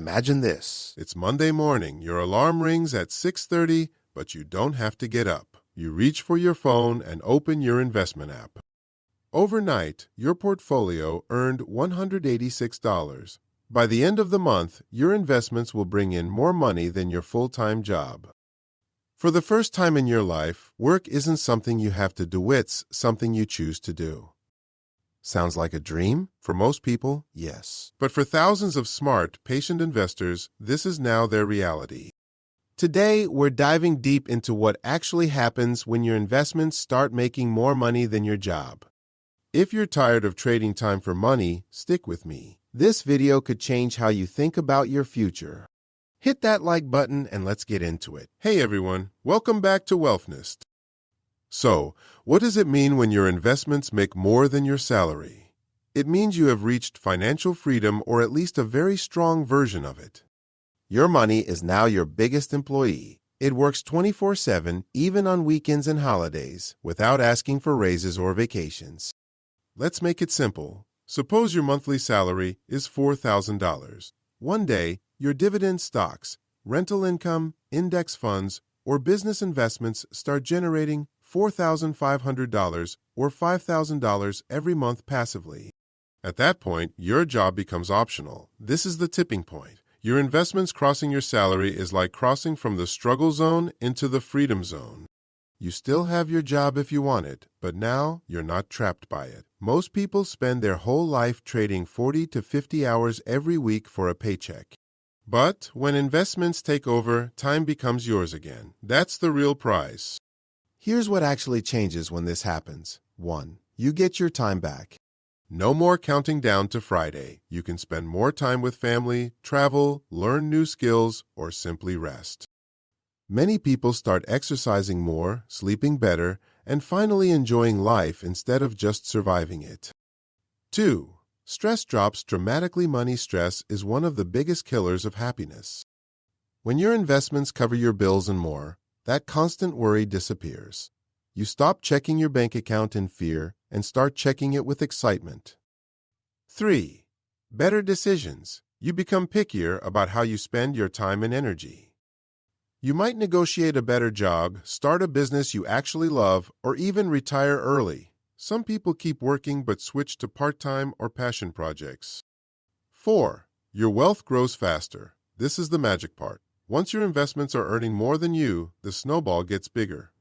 Imagine this. It's Monday morning. Your alarm rings at 6:30, but you don't have to get up. You reach for your phone and open your investment app. Overnight, your portfolio earned $186. By the end of the month, your investments will bring in more money than your full-time job. For the first time in your life, work isn't something you have to do, it's something you choose to do. Sounds like a dream? For most people, yes. But for thousands of smart, patient investors, this is now their reality. Today, we're diving deep into what actually happens when your investments start making more money than your job. If you're tired of trading time for money, stick with me. This video could change how you think about your future. Hit that like button and let's get into it. Hey everyone, welcome back to Wealthness. So, what does it mean when your investments make more than your salary? It means you have reached financial freedom, or at least a very strong version of it. Your money is now your biggest employee. It works 24/7, even on weekends and holidays, without asking for raises or vacations. Let's make it simple. Suppose your monthly salary is $4,000. One day, your dividend stocks, rental income, index funds, or business investments start generating $4,500 or $5,000 every month passively. At that point, your job becomes optional. This is the tipping point. Your investments crossing your salary is like crossing from the struggle zone into the freedom zone. You still have your job if you want it, but now you're not trapped by it. Most people spend their whole life trading 40 to 50 hours every week for a paycheck. But when investments take over, time becomes yours again. That's the real prize. Here's what actually changes when this happens. 1. You get your time back. No more counting down to Friday. You can spend more time with family, travel, learn new skills, or simply rest. Many people start exercising more, sleeping better, and finally enjoying life instead of just surviving it. 2. Stress drops dramatically. Money stress is one of the biggest killers of happiness. When your investments cover your bills and more, that constant worry disappears. You stop checking your bank account in fear and start checking it with excitement. 3. Better decisions. You become pickier about how you spend your time and energy. You might negotiate a better job, start a business you actually love, or even retire early. Some people keep working but switch to part-time or passion projects. 4. Your wealth grows faster. This is the magic part. Once your investments are earning more than you, the snowball gets bigger.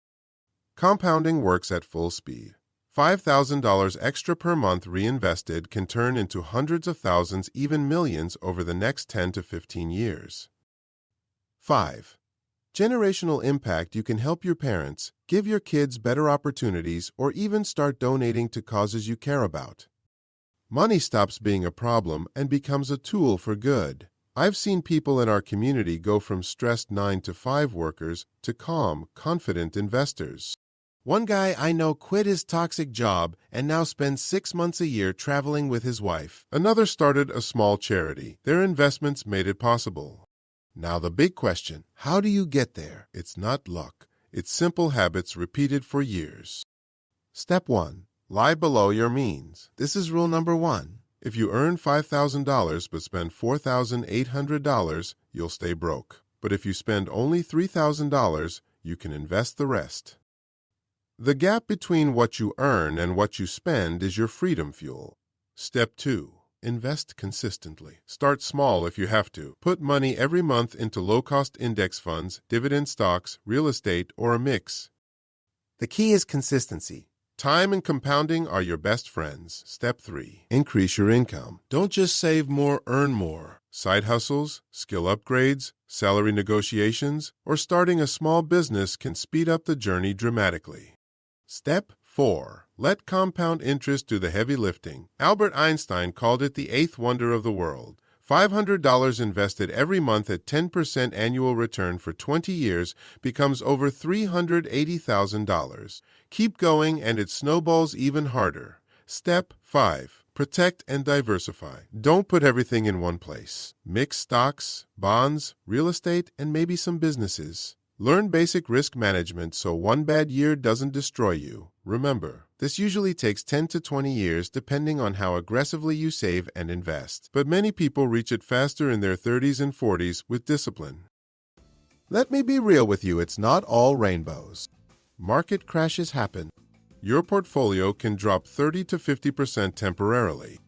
Compounding works at full speed. $5,000 extra per month reinvested can turn into hundreds of thousands, even millions, over the next 10 to 15 years. 5. Generational impact. You can help your parents, give your kids better opportunities, or even start donating to causes you care about. Money stops being a problem and becomes a tool for good. I've seen people in our community go from stressed 9-to-5 workers to calm, confident investors. One guy I know quit his toxic job and now spends 6 months a year traveling with his wife. Another started a small charity. Their investments made it possible. Now the big question, how do you get there? It's not luck. It's simple habits repeated for years. Step 1. Lie below your means. This is rule number 1. If you earn $5,000 but spend $4,800, you'll stay broke. But if you spend only $3,000, you can invest the rest. The gap between what you earn and what you spend is your freedom fuel. Step 2. Invest consistently. Start small if you have to. Put money every month into low-cost index funds, dividend stocks, real estate, or a mix. The key is consistency. Time and compounding are your best friends. Step 3. Increase your income. Don't just save more, earn more. Side hustles, skill upgrades, salary negotiations, or starting a small business can speed up the journey dramatically. Step 4. Let compound interest do the heavy lifting. Albert Einstein called it the eighth wonder of the world. $500 invested every month at 10% annual return for 20 years becomes over $380,000. Keep going and it snowballs even harder. Step 5. Protect and diversify. Don't put everything in one place. Mix stocks, bonds, real estate, and maybe some businesses. Learn basic risk management so one bad year doesn't destroy you. Remember, this usually takes 10 to 20 years depending on how aggressively you save and invest. But many people reach it faster in their 30s and 40s with discipline. Let me be real with you, it's not all rainbows. Market crashes happen. Your portfolio can drop 30 to 50% temporarily.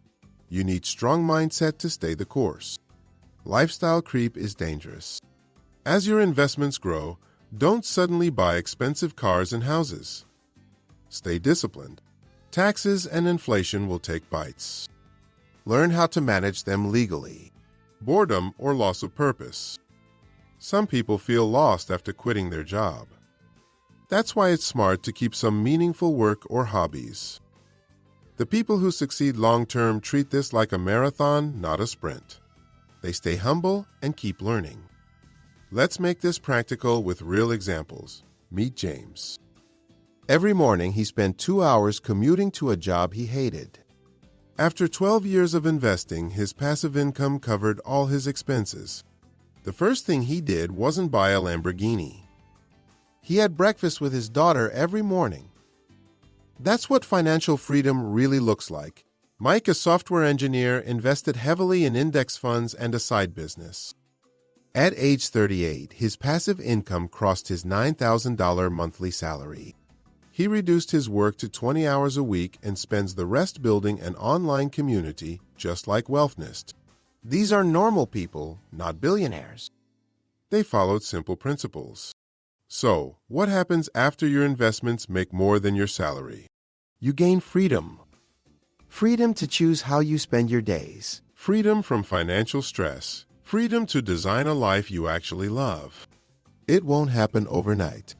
You need strong mindset to stay the course. Lifestyle creep is dangerous. As your investments grow, don't suddenly buy expensive cars and houses. Stay disciplined. Taxes and inflation will take bites. Learn how to manage them legally. Boredom or loss of purpose. Some people feel lost after quitting their job. That's why it's smart to keep some meaningful work or hobbies. The people who succeed long-term treat this like a marathon, not a sprint. They stay humble and keep learning. Let's make this practical with real examples. Meet James. Every morning, he spent 2 hours commuting to a job he hated. After 12 years of investing, his passive income covered all his expenses. The first thing he did wasn't buy a Lamborghini. He had breakfast with his daughter every morning. That's what financial freedom really looks like. Mike, a software engineer, invested heavily in index funds and a side business. At age 38, his passive income crossed his $9,000 monthly salary. He reduced his work to 20 hours a week and spends the rest building an online community just like WealthNest. These are normal people, not billionaires. They followed simple principles. So, what happens after your investments make more than your salary? You gain freedom. Freedom to choose how you spend your days. Freedom from financial stress. Freedom to design a life you actually love. It won't happen overnight.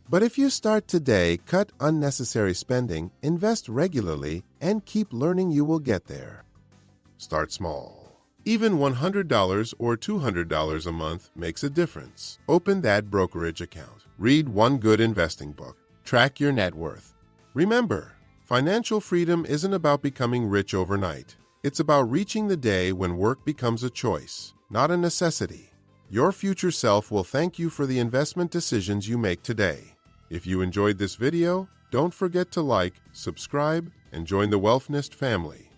But if you start today, cut unnecessary spending, invest regularly, and keep learning, you will get there. Start small. Even $100 or $200 a month makes a difference. Open that brokerage account. Read one good investing book. Track your net worth. Remember, financial freedom isn't about becoming rich overnight. It's about reaching the day when work becomes a choice, not a necessity. Your future self will thank you for the investment decisions you make today. If you enjoyed this video, don't forget to like, subscribe, and join the WealthNest family.